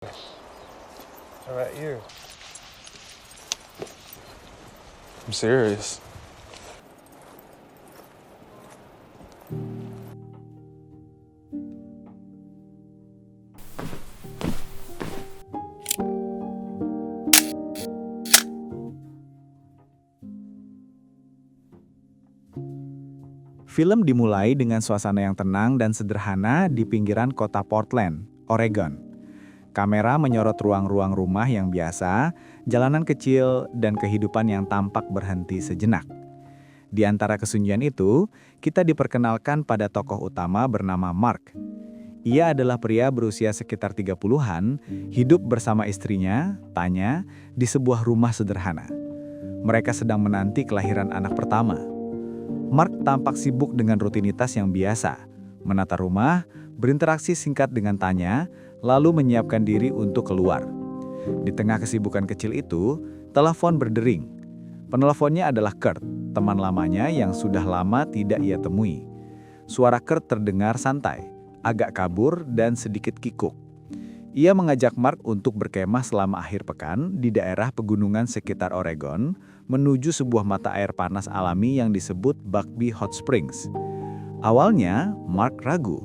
How about you? I'm serious. Film dimulai dengan suasana yang tenang dan sederhana di pinggiran kota Portland, Oregon. Kamera menyorot ruang-ruang rumah yang biasa, jalanan kecil, dan kehidupan yang tampak berhenti sejenak. Di antara kesunyian itu, kita diperkenalkan pada tokoh utama bernama Mark. Ia adalah pria berusia sekitar 30-an, hidup bersama istrinya, Tanya, di sebuah rumah sederhana. Mereka sedang menanti kelahiran anak pertama. Mark tampak sibuk dengan rutinitas yang biasa, menata rumah, berinteraksi singkat dengan Tanya, lalu menyiapkan diri untuk keluar. Di tengah kesibukan kecil itu, telepon berdering. Peneleponnya adalah Kurt, teman lamanya yang sudah lama tidak ia temui. Suara Kurt terdengar santai, agak kabur dan sedikit kikuk. Ia mengajak Mark untuk berkemah selama akhir pekan di daerah pegunungan sekitar Oregon, menuju sebuah mata air panas alami yang disebut Buckbee Hot Springs. Awalnya, Mark ragu.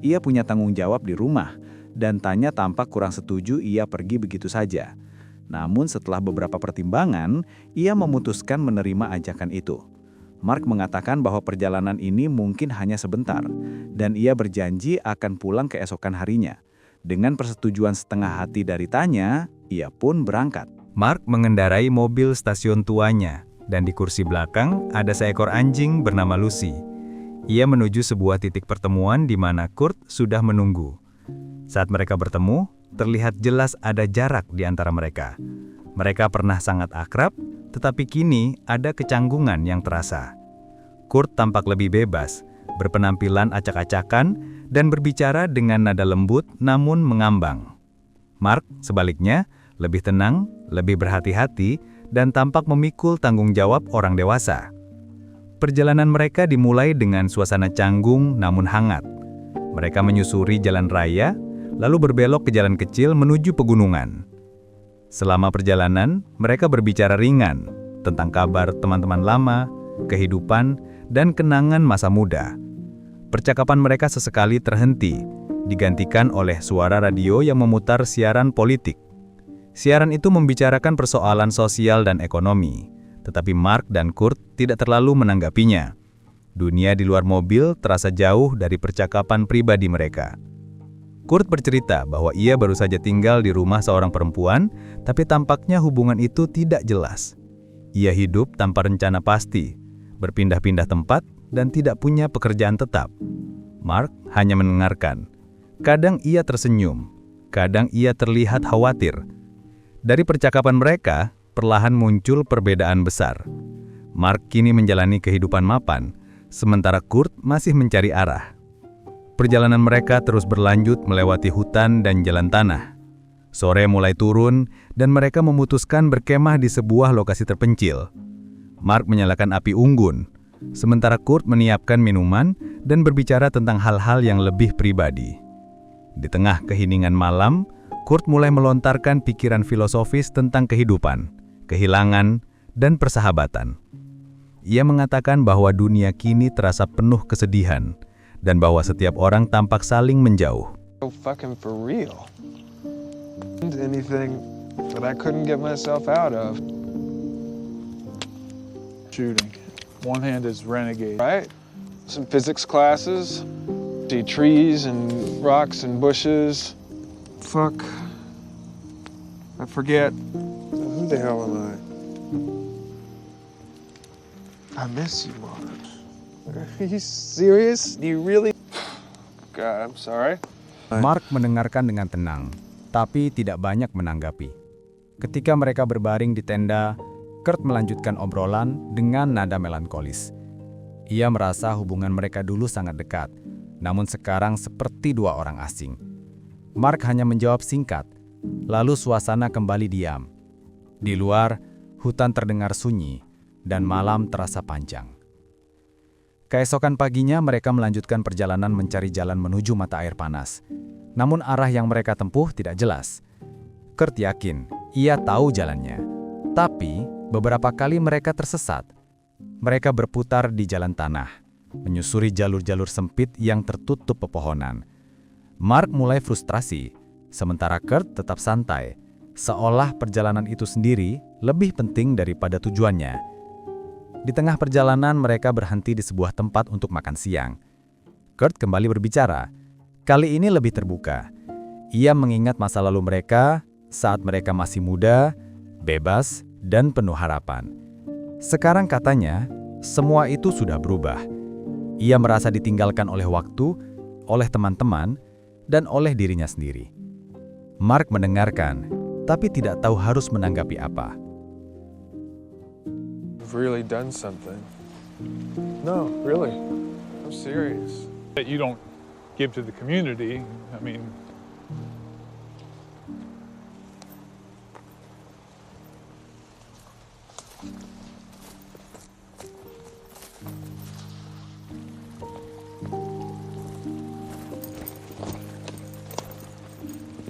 Ia punya tanggung jawab di rumah, dan Tanya tampak kurang setuju ia pergi begitu saja. Namun setelah beberapa pertimbangan, ia memutuskan menerima ajakan itu. Mark mengatakan bahwa perjalanan ini mungkin hanya sebentar, dan ia berjanji akan pulang keesokan harinya. Dengan persetujuan setengah hati dari Tanya, ia pun berangkat. Mark mengendarai mobil stasiun tuanya, dan di kursi belakang ada seekor anjing bernama Lucy. Ia menuju sebuah titik pertemuan di mana Kurt sudah menunggu. Saat mereka bertemu, terlihat jelas ada jarak di antara mereka. Mereka pernah sangat akrab, tetapi kini ada kecanggungan yang terasa. Kurt tampak lebih bebas, berpenampilan acak-acakan, dan berbicara dengan nada lembut namun mengambang. Mark, sebaliknya, lebih tenang, lebih berhati-hati, dan tampak memikul tanggung jawab orang dewasa. Perjalanan mereka dimulai dengan suasana canggung namun hangat. Mereka menyusuri jalan raya, lalu berbelok ke jalan kecil menuju pegunungan. Selama perjalanan, mereka berbicara ringan tentang kabar teman-teman lama, kehidupan, dan kenangan masa muda. Percakapan mereka sesekali terhenti, digantikan oleh suara radio yang memutar siaran politik. Siaran itu membicarakan persoalan sosial dan ekonomi, tetapi Mark dan Kurt tidak terlalu menanggapinya. Dunia di luar mobil terasa jauh dari percakapan pribadi mereka. Kurt bercerita bahwa ia baru saja tinggal di rumah seorang perempuan, tapi tampaknya hubungan itu tidak jelas. Ia hidup tanpa rencana pasti, berpindah-pindah tempat, dan tidak punya pekerjaan tetap. Mark hanya mendengarkan. Kadang ia tersenyum, kadang ia terlihat khawatir. Dari percakapan mereka, perlahan muncul perbedaan besar. Mark kini menjalani kehidupan mapan, sementara Kurt masih mencari arah. Perjalanan mereka terus berlanjut melewati hutan dan jalan tanah. Sore mulai turun, dan mereka memutuskan berkemah di sebuah lokasi terpencil. Mark menyalakan api unggun, sementara Kurt menyiapkan minuman dan berbicara tentang hal-hal yang lebih pribadi. Di tengah keheningan malam, Kurt mulai melontarkan pikiran filosofis tentang kehidupan, kehilangan, dan persahabatan. Ia mengatakan bahwa dunia kini terasa penuh kesedihan, dan bahwa setiap orang tampak saling menjauh. So fucking for real. Anything that I couldn't get myself out of. Shooting. One hand is renegade. Right? Some physics classes. See trees and rocks and bushes. Fuck. I forget. Who the hell am I? I miss you, Mark. Are you serious? Do you really? God, I'm sorry. Mark mendengarkan dengan tenang, tapi tidak banyak menanggapi. Ketika mereka berbaring di tenda, Kurt melanjutkan obrolan dengan nada melankolis. Ia merasa hubungan mereka dulu sangat dekat, namun sekarang seperti dua orang asing. Mark hanya menjawab singkat, lalu suasana kembali diam. Di luar, hutan terdengar sunyi, dan malam terasa panjang. Keesokan paginya mereka melanjutkan perjalanan mencari jalan menuju mata air panas. Namun arah yang mereka tempuh tidak jelas. Kurt yakin ia tahu jalannya. Tapi, beberapa kali mereka tersesat. Mereka berputar di jalan tanah, menyusuri jalur-jalur sempit yang tertutup pepohonan. Mark mulai frustrasi, sementara Kurt tetap santai, seolah perjalanan itu sendiri lebih penting daripada tujuannya. Di tengah perjalanan mereka berhenti di sebuah tempat untuk makan siang. Kurt kembali berbicara, kali ini lebih terbuka. Ia mengingat masa lalu mereka saat mereka masih muda, bebas, dan penuh harapan. Sekarang katanya, semua itu sudah berubah. Ia merasa ditinggalkan oleh waktu, oleh teman-teman, dan oleh dirinya sendiri. Mark mendengarkan, tapi tidak tahu harus menanggapi apa. I've really done something. No, really. I'm serious. That you don't give to the community, I mean,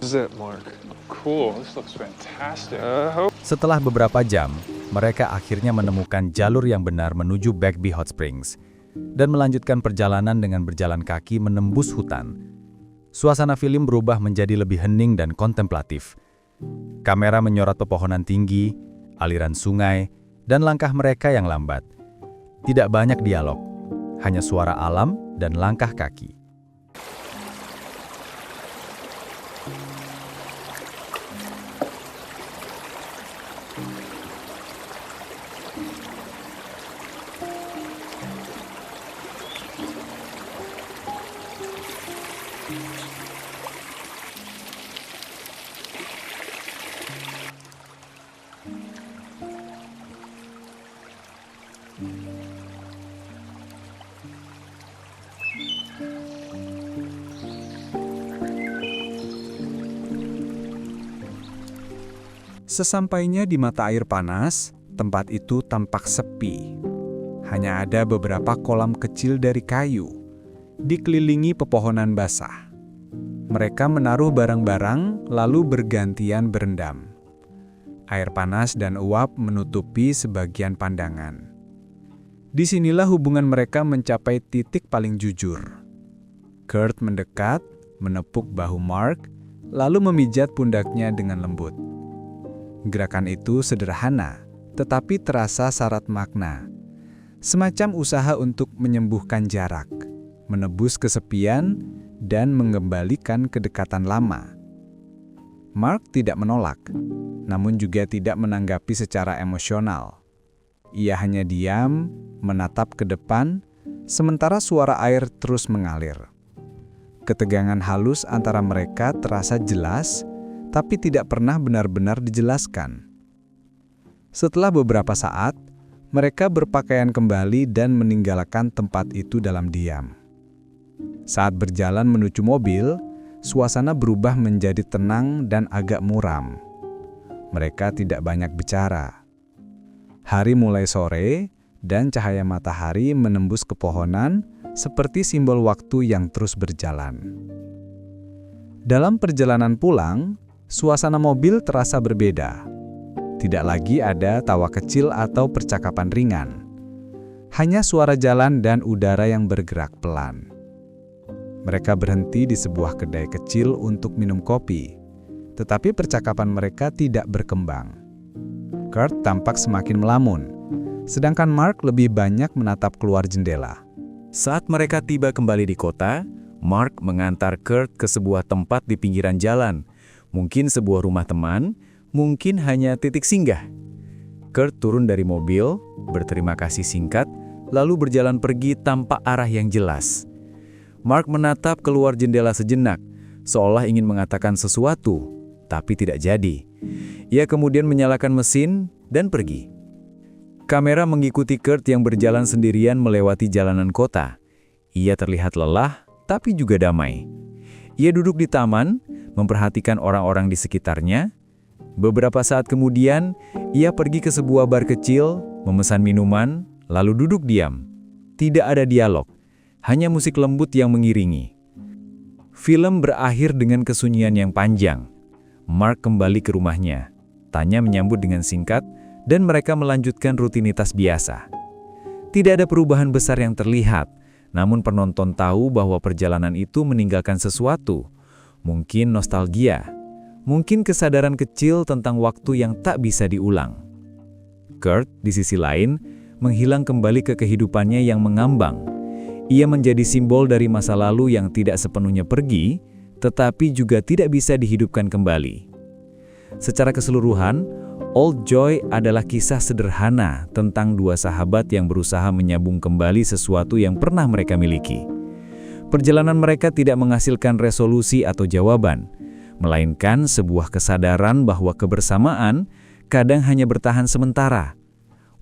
This is it, Mark. cool, this looks fantastic. Hope. Setelah beberapa jam, mereka akhirnya menemukan jalur yang benar menuju Bagby Hot Springs dan melanjutkan perjalanan dengan berjalan kaki menembus hutan. Suasana film berubah menjadi lebih hening dan kontemplatif. Kamera menyorot pepohonan tinggi, aliran sungai, dan langkah mereka yang lambat. Tidak banyak dialog, hanya suara alam dan langkah kaki. Sesampainya di mata air panas, tempat itu tampak sepi. Hanya ada beberapa kolam kecil dari kayu, dikelilingi pepohonan basah. Mereka menaruh barang-barang lalu bergantian berendam. Air panas dan uap menutupi sebagian pandangan. Disinilah hubungan mereka mencapai titik paling jujur. Kurt mendekat, menepuk bahu Mark, lalu memijat pundaknya dengan lembut. Gerakan itu sederhana, tetapi terasa syarat makna. Semacam usaha untuk menyembuhkan jarak, menebus kesepian, dan mengembalikan kedekatan lama. Mark tidak menolak, namun juga tidak menanggapi secara emosional. Ia hanya diam, menatap ke depan, sementara suara air terus mengalir. Ketegangan halus antara mereka terasa jelas, tapi tidak pernah benar-benar dijelaskan. Setelah beberapa saat, mereka berpakaian kembali dan meninggalkan tempat itu dalam diam. Saat berjalan menuju mobil, suasana berubah menjadi tenang dan agak muram. Mereka tidak banyak bicara. Hari mulai sore, dan cahaya matahari menembus kepohonan seperti simbol waktu yang terus berjalan. Dalam perjalanan pulang, suasana mobil terasa berbeda. Tidak lagi ada tawa kecil atau percakapan ringan. Hanya suara jalan dan udara yang bergerak pelan. Mereka berhenti di sebuah kedai kecil untuk minum kopi, tetapi percakapan mereka tidak berkembang. Kurt tampak semakin melamun, sedangkan Mark lebih banyak menatap keluar jendela. Saat mereka tiba kembali di kota, Mark mengantar Kurt ke sebuah tempat di pinggiran jalan. Mungkin sebuah rumah teman, mungkin hanya titik singgah. Kurt turun dari mobil, berterima kasih singkat, lalu berjalan pergi tanpa arah yang jelas. Mark menatap keluar jendela sejenak, seolah ingin mengatakan sesuatu, tapi tidak jadi. Ia kemudian menyalakan mesin dan pergi. Kamera mengikuti Kurt yang berjalan sendirian melewati jalanan kota. Ia terlihat lelah, tapi juga damai. Ia duduk di taman, memperhatikan orang-orang di sekitarnya. Beberapa saat kemudian, ia pergi ke sebuah bar kecil, memesan minuman, lalu duduk diam. Tidak ada dialog, hanya musik lembut yang mengiringi. Film berakhir dengan kesunyian yang panjang. Mark kembali ke rumahnya. Tanya menyambut dengan singkat, dan mereka melanjutkan rutinitas biasa. Tidak ada perubahan besar yang terlihat, namun penonton tahu bahwa perjalanan itu meninggalkan sesuatu. Mungkin nostalgia, mungkin kesadaran kecil tentang waktu yang tak bisa diulang. Kurt, di sisi lain, menghilang kembali ke kehidupannya yang mengambang. Ia menjadi simbol dari masa lalu yang tidak sepenuhnya pergi, tetapi juga tidak bisa dihidupkan kembali. Secara keseluruhan, Old Joy adalah kisah sederhana tentang dua sahabat yang berusaha menyambung kembali sesuatu yang pernah mereka miliki. Perjalanan mereka tidak menghasilkan resolusi atau jawaban, melainkan sebuah kesadaran bahwa kebersamaan kadang hanya bertahan sementara.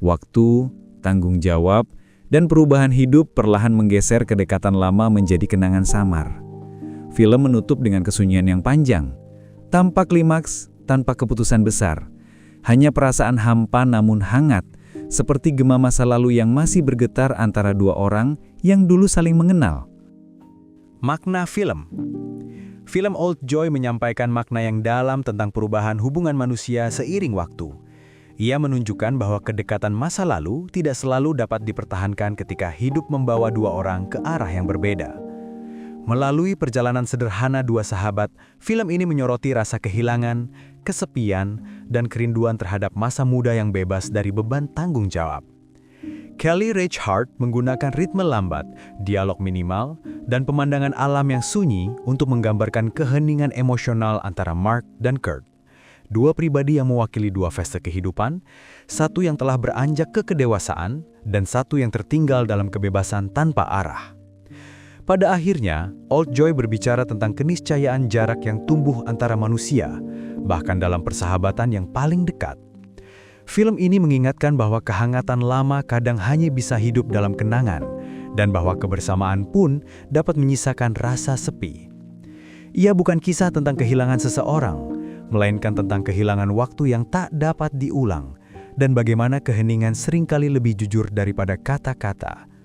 Waktu, tanggung jawab, dan perubahan hidup perlahan menggeser kedekatan lama menjadi kenangan samar. Film menutup dengan kesunyian yang panjang, tanpa klimaks, tanpa keputusan besar. Hanya perasaan hampa namun hangat, seperti gema masa lalu yang masih bergetar antara dua orang yang dulu saling mengenal. Makna film. Film Old Joy menyampaikan makna yang dalam tentang perubahan hubungan manusia seiring waktu. Ia menunjukkan bahwa kedekatan masa lalu tidak selalu dapat dipertahankan ketika hidup membawa dua orang ke arah yang berbeda. Melalui perjalanan sederhana dua sahabat, film ini menyoroti rasa kehilangan, kesepian, dan kerinduan terhadap masa muda yang bebas dari beban tanggung jawab. Kelly Reichardt menggunakan ritme lambat, dialog minimal, dan pemandangan alam yang sunyi untuk menggambarkan keheningan emosional antara Mark dan Kurt. Dua pribadi yang mewakili dua fase kehidupan, satu yang telah beranjak ke kedewasaan, dan satu yang tertinggal dalam kebebasan tanpa arah. Pada akhirnya, Old Joy berbicara tentang keniscayaan jarak yang tumbuh antara manusia, bahkan dalam persahabatan yang paling dekat. Film ini mengingatkan bahwa kehangatan lama kadang hanya bisa hidup dalam kenangan, dan bahwa kebersamaan pun dapat menyisakan rasa sepi. Ia bukan kisah tentang kehilangan seseorang, melainkan tentang kehilangan waktu yang tak dapat diulang, dan bagaimana keheningan seringkali lebih jujur daripada kata-kata.